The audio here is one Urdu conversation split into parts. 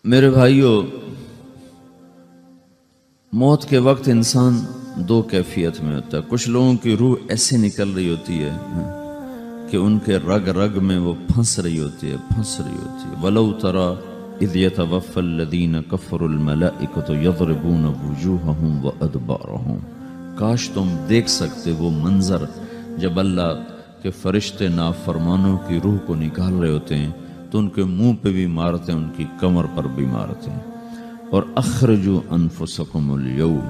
میرے بھائیوں، موت کے وقت انسان دو کیفیت میں ہوتا ہے۔ کچھ لوگوں کی روح ایسے نکل رہی ہوتی ہے کہ ان کے رگ رگ میں وہ پھنس رہی ہوتی ہے۔ وَلَوْ تَرَى إِذْ يَتَوَفَّى الَّذِينَ كَفَرُوا الْمَلَائِكَةُ يَضْرِبُونَ وُجُوهَهُمْ وَأَدْبَارَهُمْ۔ کاش تم دیکھ سکتے وہ منظر جب اللہ کے فرشتے نافرمانوں کی روح کو نکال رہے ہوتے ہیں تو ان کے منہ پہ بھی مارتے ہیں، ان کی کمر پر بھی مارتے ہیں۔ اور اخرجوا انفسکم اليوم،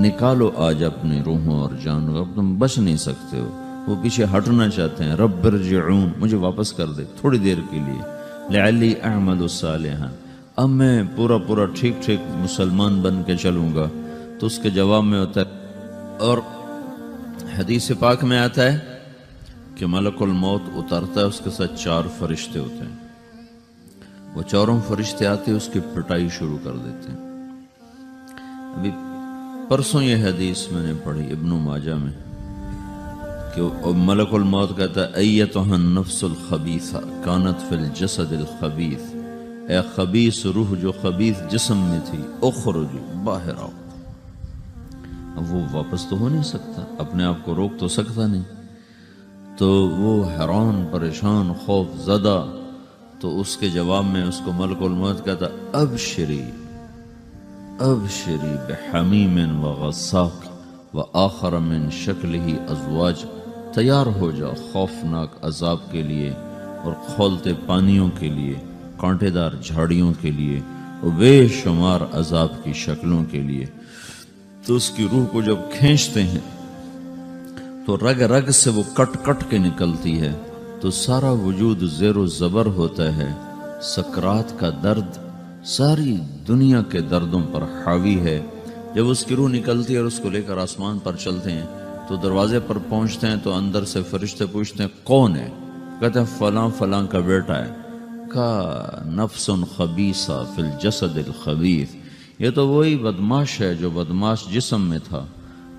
نکالو آج اپنی روحوں اور جانوں، اب تم بچ نہیں سکتے ہو۔ وہ پیچھے ہٹنا چاہتے ہیں، رب ارجعون، مجھے واپس کر دے تھوڑی دیر کے لیے، لعلی اعمل صالحا، اب میں پورا ٹھیک مسلمان بن کے چلوں گا۔ تو اس کے جواب میں ہوتا ہے، اور حدیث پاک میں آتا ہے کہ ملک الموت اترتا ہے، اس کے ساتھ 4 فرشتے ہوتے ہیں۔ وہ 4 فرشتے آتے ہیں، اس کی پٹائی شروع کر دیتے ہیں۔ ابھی پرسوں یہ حدیث میں نے پڑھی ابن ماجہ میں کہ ملک الموت کہتا ہے ایتھا النفس الخبیثہ کانت فی الجسد الخبیث، اے خبیث روح جو خبیث جسم میں تھی، اخرج، باہر آؤ۔ اب وہ واپس تو ہو نہیں سکتا، اپنے آپ کو روک تو سکتا نہیں، تو وہ حیران پریشان خوف زدہ، تو اس کے جواب میں اس کو ملک الموت کہتا ابشری بحمیم وغساق وآخر من شکلہ ازواج، تیار ہو جا خوفناک عذاب کے لیے اور کھولتے پانیوں کے لیے، کانٹے دار جھاڑیوں کے لیے اور بے شمار عذاب کی شکلوں کے لیے۔ تو اس کی روح کو جب کھینچتے ہیں تو رگ رگ سے وہ کٹ کے نکلتی ہے، تو سارا وجود زیر و زبر ہوتا ہے، سکرات کا درد ساری دنیا کے دردوں پر حاوی ہے۔ جب اس کی روح نکلتی ہے اور اس کو لے کر آسمان پر چلتے ہیں تو دروازے پر پہنچتے ہیں تو اندر سے فرشتے پوچھتے ہیں کون ہے؟ کہتے ہیں فلاں کا بیٹا ہے۔ کا نفس خبیثہ فی الجسد الخبیث، یہ تو وہی بدماش ہے جو بدماش جسم میں تھا،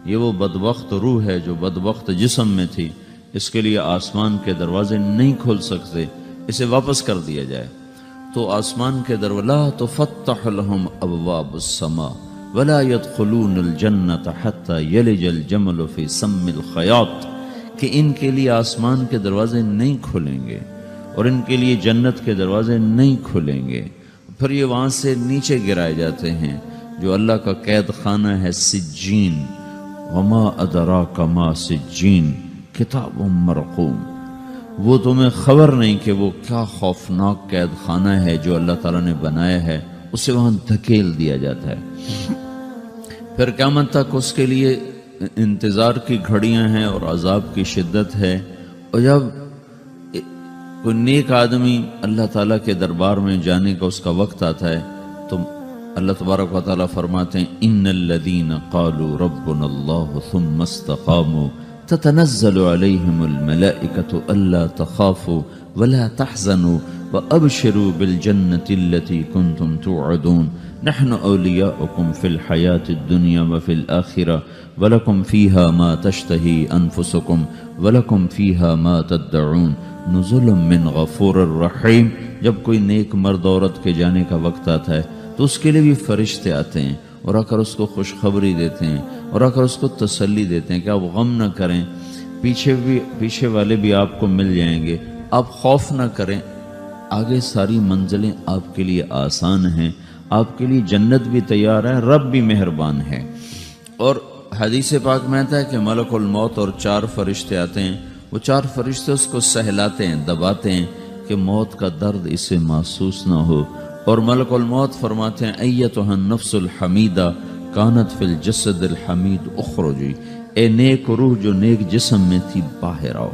یہ وہ بدبخت روح ہے جو بدبخت جسم میں تھی، اس کے لیے آسمان کے دروازے نہیں کھول سکتے، اسے واپس کر دیا جائے۔ تو آسمان کے دروازے لا تفتح لهم ابواب السماء ولا يدخلون الجنة حتى يلج الجمل في سم الخياط، کہ ان کے لیے آسمان کے دروازے نہیں کھلیں گے اور ان کے لیے جنت کے دروازے نہیں کھلیں گے، پھر یہ وہاں سے نیچے گرائے جاتے ہیں جو اللہ کا قید خانہ ہے سجین۔ وما ادراک ما سجین کتاب مرقوم، وہ تمہیں خبر نہیں کہ وہ کیا خوفناک قید خانہ ہے جو اللہ تعالیٰ نے بنایا ہے، اسے وہاں دھکیل دیا جاتا ہے۔ پھر قیامت تک اس کے لیے انتظار کی گھڑیاں ہیں اور عذاب کی شدت ہے۔ اور جب کوئی نیک آدمی اللہ تعالیٰ کے دربار میں جانے کا اس کا وقت آتا ہے تو اللہ تبارک و تعالیٰ فرماتے ہیں ان الذین قالوا ربنا اللہ ثم استقاموا تتنزل علیہم الملائکۃ الا تخافوا ولا تحزنوا وابشروا بالجنۃ التي كنتم توعدون نحن اولیاؤکم فی الحیاۃ الدنیا وفی الآخرہ ولکم فیہا ما تشتہی انفسکم ولکم فیہا ما تدعون نزل من غفور الرحیم۔ جب کوئی نیک مرد عورت کے جانے کا وقت آتا ہے تو اس کے لیے بھی فرشتے آتے ہیں اور آ کر اس کو خوشخبری دیتے ہیں اور آ کر اس کو تسلی دیتے ہیں کہ آپ غم نہ کریں، پیچھے والے بھی آپ کو مل جائیں گے، آپ خوف نہ کریں، آگے ساری منزلیں آپ کے لیے آسان ہیں، آپ کے لیے جنت بھی تیار ہے، رب بھی مہربان ہے۔ اور حدیث پاک میں آتا ہے کہ ملک الموت اور 4 فرشتے آتے ہیں، وہ 4 فرشتے اس کو سہلاتے ہیں، دباتے ہیں کہ موت کا درد اسے محسوس نہ ہو۔ اور ملک الموت فرماتے ہیں ایتھا النفس الحمیدہ کانت فی الجسد الحمید اخرجی، اے نیک روح جو نیک جسم میں تھی باہر آؤ۔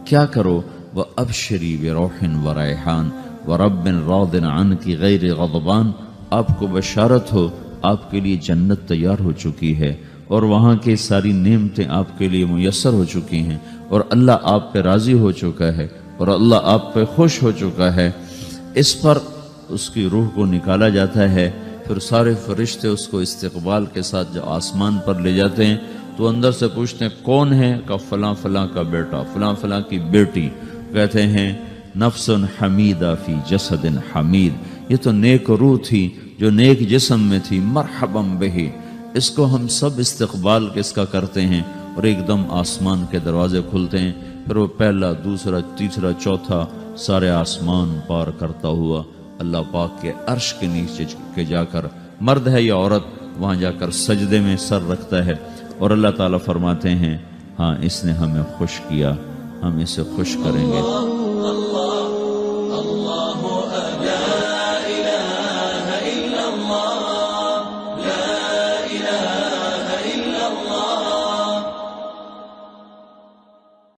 کیا کرو؟ وابشری بروح وریحان ورب راض عنک غیر غضبان، آپ کو بشارت ہو آپ کے لیے جنت تیار ہو چکی ہے اور وہاں کی ساری نعمتیں آپ کے لیے میسر ہو چکی ہیں اور اللہ آپ پہ راضی ہو چکا ہے اور اللہ آپ پہ خوش ہو چکا ہے۔ اس پر اس کی روح کو نکالا جاتا ہے، پھر سارے فرشتے اس کو استقبال کے ساتھ جو آسمان پر لے جاتے ہیں تو اندر سے پوچھتے ہیں کون ہے؟ کہ فلاں کا بیٹا، فلاں کی بیٹی۔ کہتے ہیں نفس حمیدہ فی جسد حمید، یہ تو نیک روح تھی جو نیک جسم میں تھی، مرحبم بہی، اس کو ہم سب استقبال کس کا کرتے ہیں، اور ایک دم آسمان کے دروازے کھلتے ہیں، پھر وہ پہلا، دوسرا، تیسرا، چوتھا سارے آسمان پار کرتا ہوا اللہ پاک کے عرش کے نیچے کے جا کر، مرد ہے یا عورت، وہاں جا کر سجدے میں سر رکھتا ہے، اور اللہ تعالیٰ فرماتے ہیں ہاں اس نے ہمیں خوش کیا، ہم اسے خوش کریں گے۔